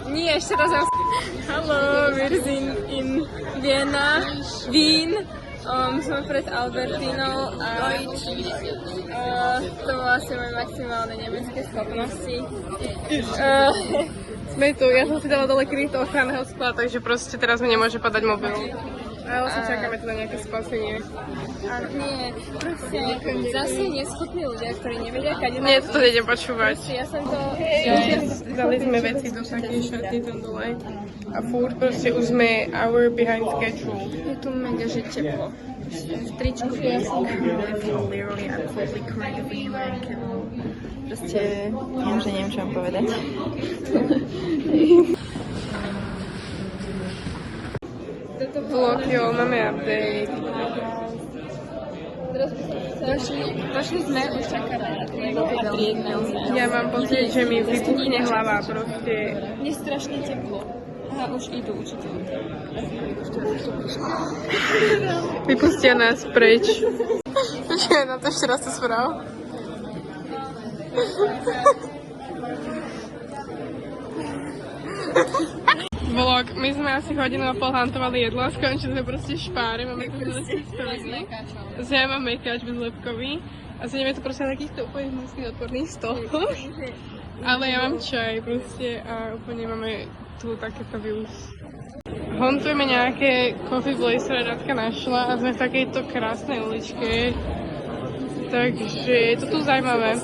Nie, ešte raz. Hello, we're in Vienna, Wien. Sme pred Albertinou a to bolo asi moje maximálne nemecké schopnosti. Sme tu, ja som si dala dole kryt ochranného skla, takže proste teraz mi nemôže padať mobil. Ale vlastne čakáme tu na nejaké spasenie. A nie, proste zase neschopní ľudia, ktorí nevedia, kade Nie, to nejdem počúvať. Ja som to... Dali sme veci do takej šaty tam dole a furt proste už sme hour behind schedule. Je tu mega, že teplo. V tričku Proste, neviem, čo mám povedať. Vlog, jo, máme update. Došli sme, už čakáme na triedne. Ja mám pocit, že mi vypuchne hlava proste. Je strašne teplo. Aha, už idú učiteľi. Vypustia nás preč. Počkaj, na to ešte raz to správ. Vlog, my sme asi hodinu a pol hantovali jedlo a skončili sme proste špáre. Máme tu stoviny. Ja mám mekáč bezlepkový a sedíme tu proste na takýchto úplne hnusných odporných stoloch. Ale ja mám čaj proste a úplne máme tu takéto views. Hontujeme nejaké coffee place, ktoré Radka našla a sme v takejto krásnej uličke. Takže je to tu zaujímavé.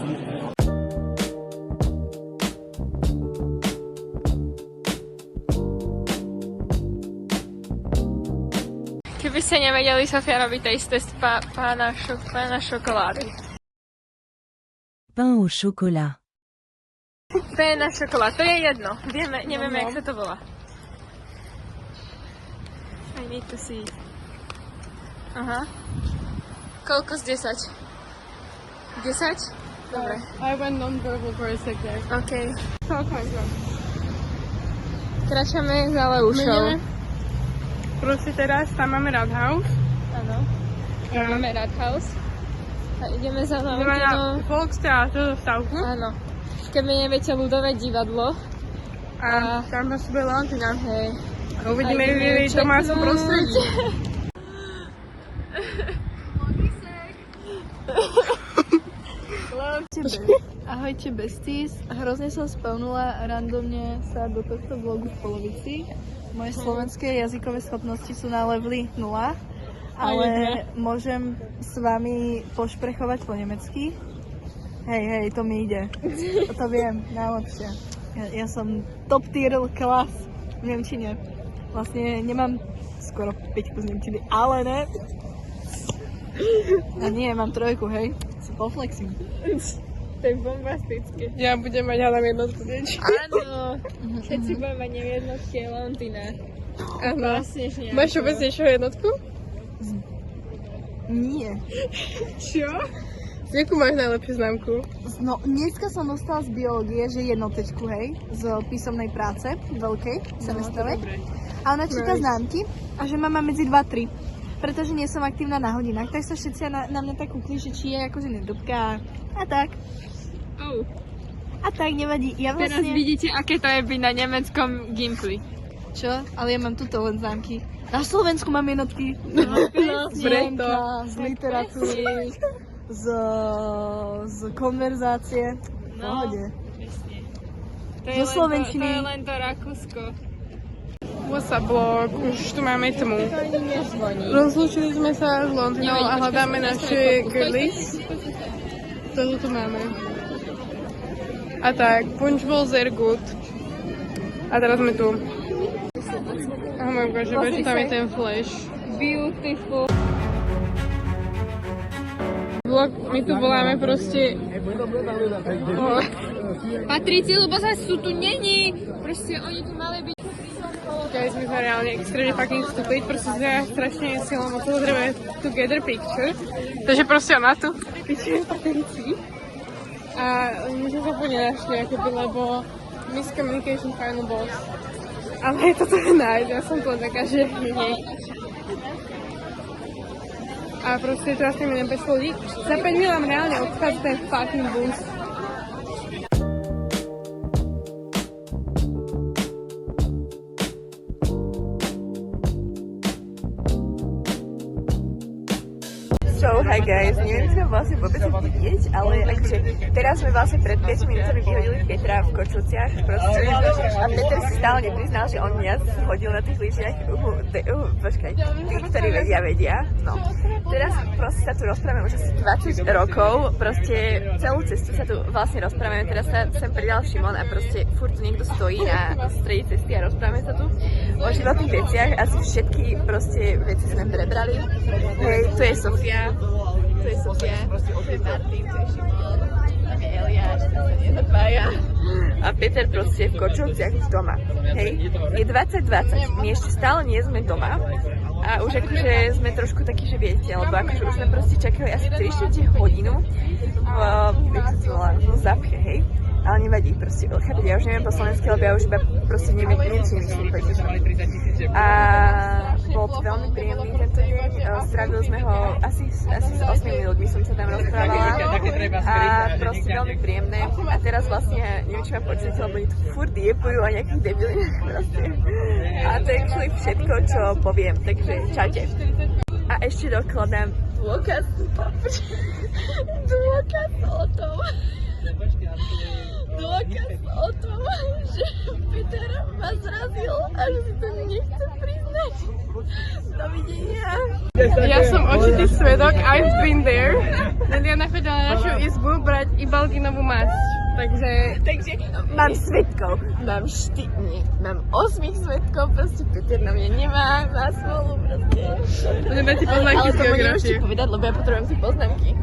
Keby ste nevedeli, Sofia robí taste test pána šokolády. Pain au chocolat. Pána šokolád, to je jedno. Nevieme, jak sa to volá. I need to see. Aha. Koľko z 10? 10? Dobre. I went non-verbal for a second. OK. Kračame za Leušou. Proste teraz tam máme Rathaus. Áno. Máme Rathaus. A ideme za Ideme Valentinou. na Volkstheater stavku. Áno. Keby neviete, ľudové divadlo. A tam vás bude Valentina. Hej. A uvidíme v jej domácom prostredí. Ahojte besties, hrozne som spavnula randomne sa do tohto vlogu v polovici. Moje slovenské jazykové schopnosti sú na leveli 0, ale môžem s vami pošprechovať po nemecky. Hej, to mi ide. To viem, najlepšie. Ja som top tier class v nemčine. Vlastne nemám skoro 5 z nemčiny, ale ne. A nie, mám 3, hej. Si poflexím. To je bombastické. Ja budem mať hádam jednotku niečo. Áno. Všetci budeme mať nejednotky Valentina. Áno. Vlastne Máš vôbec niečo jednotku? Nie. Čo? Z jakú máš najlepšiu známku? No, dneska som dostala z biológie, že jednotečku, hej, z písomnej práce, veľkej, semestrovej. A ona číta známky a že mám medzi 2-3. Pretože nie som aktívna na hodinách, tak sa všetci na mňa tak kúkli, že či je akože nedobká a tak. Oh. A tak nevadí. Ja Teraz vlastne... vidíte, aké to je byť na nemeckom Gimply. Čo? Ale ja mám tuto len známky. Na Slovensku mám jednotky. Z Nemka, z literatúry, z konverzácie. V pohode. Zo slovenčiny. To je len to Rakúsko. What's up, vlog? Už tu máme tmu. Rozlúčili sme sa s Londýnou a hľadáme naše girlies. Toto tu máme. A tak, punch bol sehr gut. A teraz sme tu. Oh my god, že tam je ten flash. Beautiful. Vlog, my tu voláme proste... Patrici, lebo zase sú tu není. Proste oni tu mali byť. Guys, my sme reálne extrémne fucking stupid, proste sme strašne silom a potrebujeme together picture. Takže proste ona tu pičuje Patrici. A my sme sa úplne našli, akoby, lebo miscommunication final boss. Ale toto je nájsť, ja som to taká, že nie. A proste teraz mi bez ľudí. Za 5 minút reálne odchádza ten fucking bus. Hi guys, neviem, či ma vlastne vôbec vidieť, ale akože teraz sme vlastne pred 5 minútami vyhodili Petra v Kočovciach proste a Peter si stále nepriznal, že on mňa hodil na tých lyžiach. Počkaj, tí, ktorí vedia. No. Teraz proste sa tu rozprávame už asi 20 rokov, proste celú cestu sa tu vlastne rozprávame, teraz sa sem pridal Šimon a proste furt tu niekto stojí na strede cesty a rozprávame sa tu o životných veciach, asi všetky proste veci sme prebrali. Hej, tu je Sofia, tu je Martin, tu je Šimon, tam je Eliáš, tu sa nezapája. A Peter proste je v Kočovciach doma. Hej, je 20:20, my ešte stále nie sme doma. A už akože sme trošku takí, že viete, lebo akože už sme proste čakali asi 3/4 hodinu v Zapche, hej. Ale nevadí, proste, chápete, ja už neviem po slovensky, lebo ja už iba proste neviem, nemyslím. A bol to veľmi príjemný tento deň, strávili sme ho asi s 8 minút, som sa tam rozprávala a proste veľmi príjemné. A teraz vlastne, neviem, či ma počujete, lebo oni tu furt jepujú o nejakých debilinách proste. A to je všetko, čo poviem, takže čaute. A ešte dokladám dôkaz o tom, že Peter ma zrazil a že si to nechce priznať. Dovidenia. Ja som očitý svedok, I've been there. Liliana chodila na našu izbu brať Ibalginovú masť. Takže mám svedkov, mám 8 svedkov, proste Peter na mňa nemá, má smolu proste. budem dať ti poznámky z Ale to geografie. môžem ešte povedať, lebo ja potrebujem si poznámky.